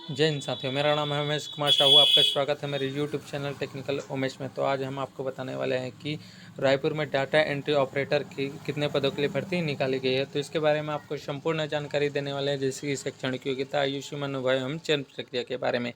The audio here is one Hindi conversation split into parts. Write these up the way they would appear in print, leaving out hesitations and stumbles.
जय हिंद साथियों, मेरा नाम है उमेश कुमार साहू। आपका स्वागत है मेरे यूट्यूब चैनल टेक्निकल उमेश में। तो आज हम आपको बताने वाले हैं कि रायपुर में डाटा एंट्री ऑपरेटर की कितने पदों के लिए भर्ती निकाली गई है। तो इसके बारे में आपको संपूर्ण जानकारी देने वाले हैं, जैसे कि शैक्षणिक योग्यता, आयु सीमा, अनुभव एवं चयन प्रक्रिया के बारे में।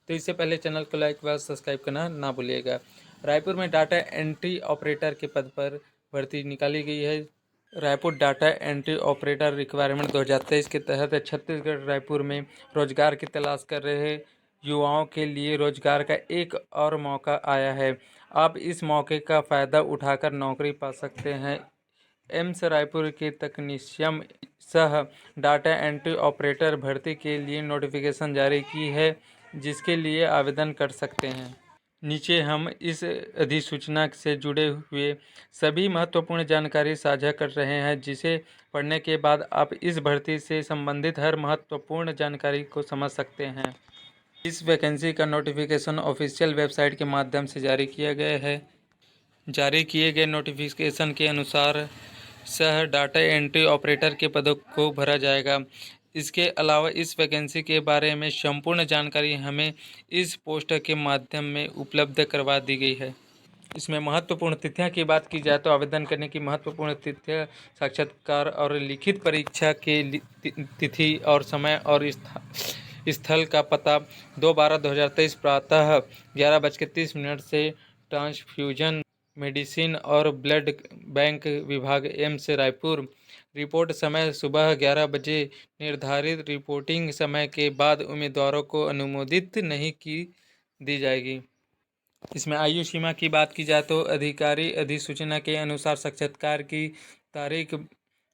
तो इससे पहले चैनल को लाइक व सब्सक्राइब करना ना भूलिएगा। रायपुर में डाटा एंट्री ऑपरेटर के पद पर भर्ती निकाली गई है। Raipur data entry operator requirement 2023 के तहत छत्तीसगढ़ रायपुर में रोजगार की तलाश कर रहे युवाओं के लिए रोजगार का एक और मौका आया है। आप इस मौके का फ़ायदा उठाकर नौकरी पा सकते हैं। एम्स रायपुर के तकनीशियन सह डाटा एंट्री ऑपरेटर भर्ती के लिए नोटिफिकेशन जारी की है, जिसके लिए आवेदन कर सकते हैं। नीचे हम इस अधिसूचना से जुड़े हुए सभी महत्वपूर्ण जानकारी साझा कर रहे हैं, जिसे पढ़ने के बाद आप इस भर्ती से संबंधित हर महत्वपूर्ण जानकारी को समझ सकते हैं। इस वैकेंसी का नोटिफिकेशन ऑफिशियल वेबसाइट के माध्यम से जारी किया गया है। जारी किए गए नोटिफिकेशन के अनुसार सह डाटा एंट्री ऑपरेटर के पदों को भरा जाएगा। इसके अलावा इस वैकेंसी के बारे में संपूर्ण जानकारी हमें इस पोस्ट के माध्यम में उपलब्ध करवा दी गई है। इसमें महत्वपूर्ण तिथियां की बात की जाए तो आवेदन करने की महत्वपूर्ण तिथियां साक्षात्कार और लिखित परीक्षा के तिथि और समय और स्थल का पता 2/12/2023 प्रातः 11:30 से ट्रांसफ्यूजन मेडिसिन और ब्लड बैंक विभाग एम्स रायपुर। रिपोर्ट समय सुबह 11 बजे। निर्धारित रिपोर्टिंग समय के बाद उम्मीदवारों को अनुमोदित नहीं की दी जाएगी। इसमें आयु सीमा की बात की जाए तो अधिकारी अधिसूचना के अनुसार साक्षात्कार की तारीख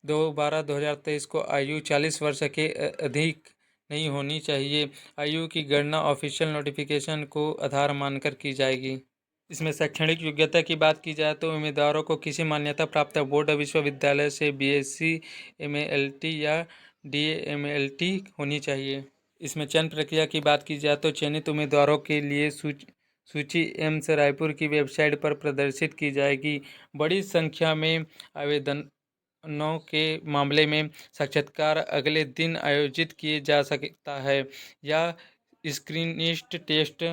2/12/2023 को आयु 40 वर्ष के अधिक नहीं होनी चाहिए। आयु की गणना ऑफिशियल नोटिफिकेशन को आधार मानकर की जाएगी। इसमें शैक्षणिक योग्यता की बात की जाए तो उम्मीदवारों को किसी मान्यता प्राप्त बोर्ड विश्वविद्यालय से BSc MALT या DAMLT होनी चाहिए। इसमें चयन प्रक्रिया की बात की जाए तो चयनित उम्मीदवारों के लिए सूची एम्स रायपुर की वेबसाइट पर प्रदर्शित की जाएगी। बड़ी संख्या में आवेदनों के मामले में साक्षात्कार अगले दिन आयोजित किए जा सकता है या स्क्रीनिंग टेस्ट।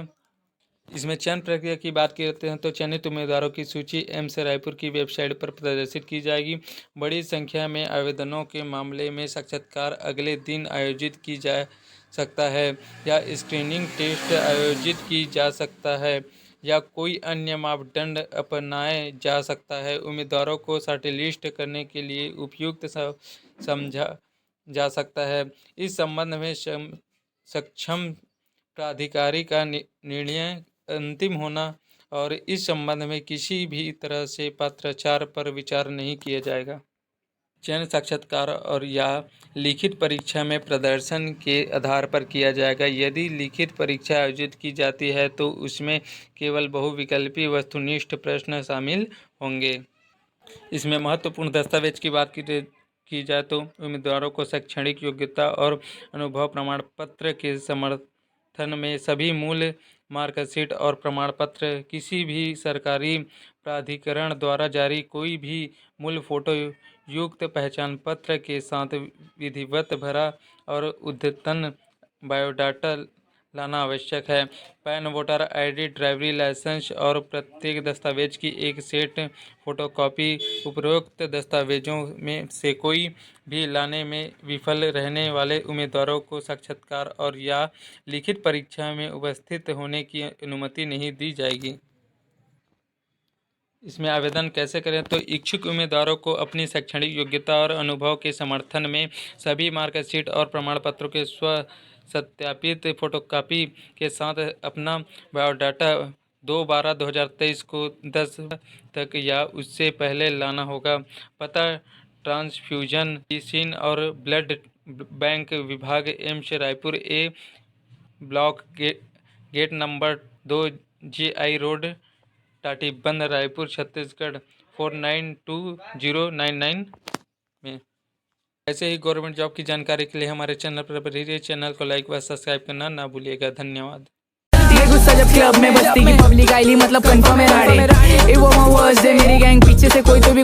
इसमें चयन प्रक्रिया की बात करते हैं तो चयनित उम्मीदवारों की सूची एम्स रायपुर की वेबसाइट पर प्रदर्शित की जाएगी। बड़ी संख्या में आवेदनों के मामले में साक्षात्कार अगले दिन आयोजित की जा सकता है या स्क्रीनिंग टेस्ट आयोजित की जा सकता है या कोई अन्य मापदंड अपनाया जा सकता है। उम्मीदवारों को शॉर्टलिस्ट करने के लिए उपयुक्त समझा जा सकता है। इस संबंध में सक्षम प्राधिकारी का निर्णय अंतिम होना और इस संबंध में किसी भी तरह से पत्राचार पर विचार नहीं किया जाएगा। चयन साक्षात्कार और या लिखित परीक्षा में प्रदर्शन के आधार पर किया जाएगा। यदि लिखित परीक्षा आयोजित की जाती है तो उसमें केवल बहुविकल्पी वस्तुनिष्ठ प्रश्न शामिल होंगे। इसमें महत्वपूर्ण दस्तावेज की बात की जाए तो उम्मीदवारों को शैक्षणिक योग्यता और अनुभव प्रमाण पत्र के समर्थन में सभी मूल मार्कशीट और प्रमाण पत्र, किसी भी सरकारी प्राधिकरण द्वारा जारी कोई भी मूल फोटो युक्त पहचान पत्र के साथ विधिवत भरा और अद्यतन बायोडाटा लाना आवश्यक है। पैन, वोटर ID, ड्राइवरी लाइसेंस और प्रत्येक दस्तावेज की एक सेट फोटोकॉपी। उपरोक्त दस्तावेजों में से कोई भी लाने में विफल रहने वाले उम्मीदवारों को साक्षात्कार और या लिखित परीक्षा में उपस्थित होने की अनुमति नहीं दी जाएगी। इसमें आवेदन कैसे करें तो इच्छुक उम्मीदवारों को अपनी शैक्षणिक योग्यता और अनुभव के समर्थन में सभी मार्कशीट और प्रमाण पत्रों के सत्यापित फोटोकॉपी के साथ अपना बायोडाटा 2/12/2023 को 10 तक या उससे पहले लाना होगा। पता ट्रांसफ्यूजन मेडिसिन और ब्लड बैंक विभाग AIIMS Raipur A block gate number 2 GI road Tatibandh Raipur Chhattisgarh 492099 में। ऐसे ही गवर्नमेंट जॉब की जानकारी के लिए हमारे चैनल पर बने रहिए। चैनल को लाइक व सब्सक्राइब करना ना भूलिएगा। धन्यवाद। गुस्सा जब क्लब में बस्ती की पब्लिक आईली मतलब कंफर्म है राड़े। ए वो वर्ड्स दे मेरी गैंग पीछे से कोई तो भी